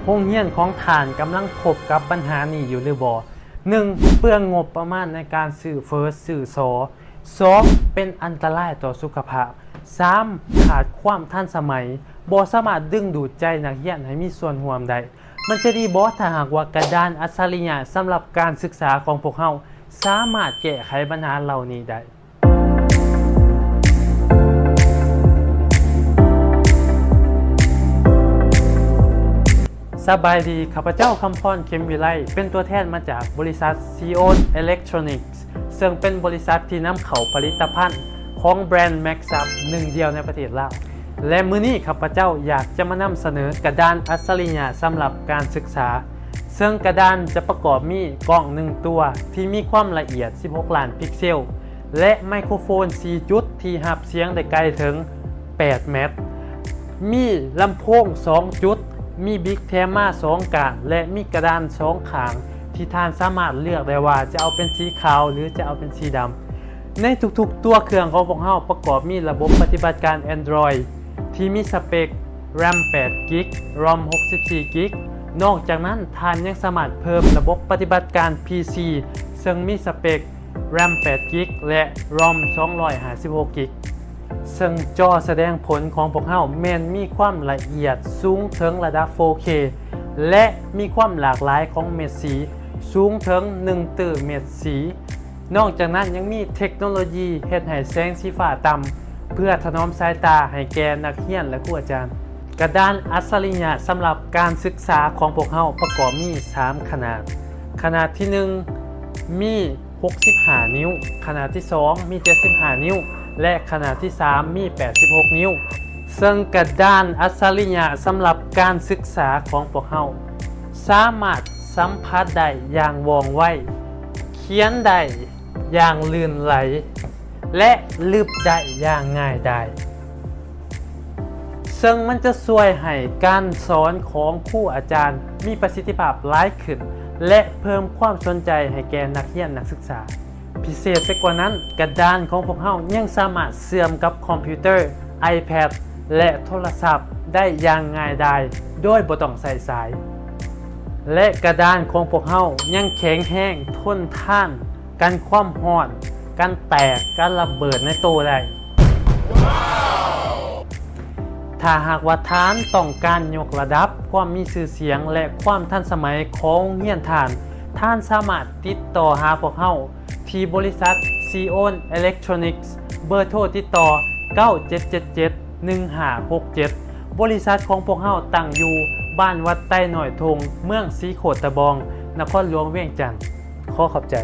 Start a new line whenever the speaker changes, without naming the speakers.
โรงเรียนของท่านกำลังพบกับปัญหานี้อยู่หรือบ่ 1. เปลืองงบประมาณในการซื้อเฟิร์สซื้อซอ 2. เป็นอันตรายต่อสุขภาพ 3. ขาดความทันสมัยบ่สามารถดึงดูดใจนักเรียนให้มีส่วนร่วมได้มันจะดีบ่ถ้าหากว่ากระดานอัจฉริยะสำหรับการศึกษาของพวกเราสามารถแก้ไขปัญหาเหล่านี้ได้สบายดีข้าพเจ้าคำพร เข็มวิไลเป็นตัวแทนมาจากบริษัท Seon Electronics ซึ่งเป็นบริษัทที่นำเข้าผลิตภัณฑ์ของแบรนด์ Maxup หนึ่งเดียวในประเทศลาวและมื้อนี้ข้าพเจ้าอยากจะมานำเสนอกระดานอัจฉริยะสำหรับการศึกษาซึ่งกระดานจะประกอบมีกล้อง1ตัวที่มีความละเอียด16ล้านพิกเซลและไมโครโฟน4จุดที่รับเสียงได้ไกลถึง8เมตรมีลำโพง2จุดมีบิ๊กแทมมา2กาและมีกระดาน2ข้างที่ท่านสามารถเลือกได้ว่าจะเอาเป็นสีขาวหรือจะเอาเป็นสีดำในทุกๆตัวเครื่องของพวกเราประกอบมีระบบปฏิบัติการ Android ที่มีสเปค RAM 8 g b ROM 64 g b นอกจากนั้นท่านยังสามารถเพิ่มระบบปฏิบัติการ PC ซึ่งมีสเปค RAM 8 g b และ ROM 256 g b ซึ่งจอแสดงผลของพวกเราแม้นมีความละเอียดสูงถึงระดับ 4K และมีความหลากหลายของเม็ดสีสูงถึง1ตื่อเม็ดสีนอกจากนั้นยังมีเทคโนโลยีเฮ็ดให้แสงสีฟ้าต่ำเพื่อถนอมสายตาให้แก่นักเรียนและครูอาจารย์กระดานอัจฉริยะสำหรับการศึกษาของพวกเราประกอบมี3ขนาดที่1มี65นิ้วขนาดที่2มี75นิ้วและขนาดที่3มี86นิ้วซึ่งกระดานอัจฉริยะสำหรับการศึกษาของพวกเราสามารถสัมผัสได้อย่างว่องไวเขียนได้อย่างลื่นไหลและลึบได้อย่างง่ายได้ซึ่งมันจะช่วยให้การสอนของครูอาจารย์มีประสิทธิภาพหลายขึ้นและเพิ่มความสนใจให้แก่นักเรียนนักศึกษาพิเศษไปกว่านั้นกระดานของพวกเรายังสามารถเชื่อมกับคอมพิวเตอร์ iPad และโทรศัพท์ได้อย่างง่ายดายโดยบ่ต้องใส่สายและกระดานของพวกเรายังแข็งแรงทนทานกันความร้อนกันแตกกันระเบิดในตัวได้ ถ้าหากว่าท่านต้องการยกระดับความมีชื่อเสียงและความทันสมัยของโรงเรียนท่านสามารถติดต่อหาพวกเราที่บริษัท Seon Electronics เบอร์โทรติดต่อ97771567บริษัทของพวกเราตั้งอยู่บ้านวัดใต้หน่อยทงเมืองศรีโคตรตะบองนครหลวงเวียงจันทร์ขอขอบใจ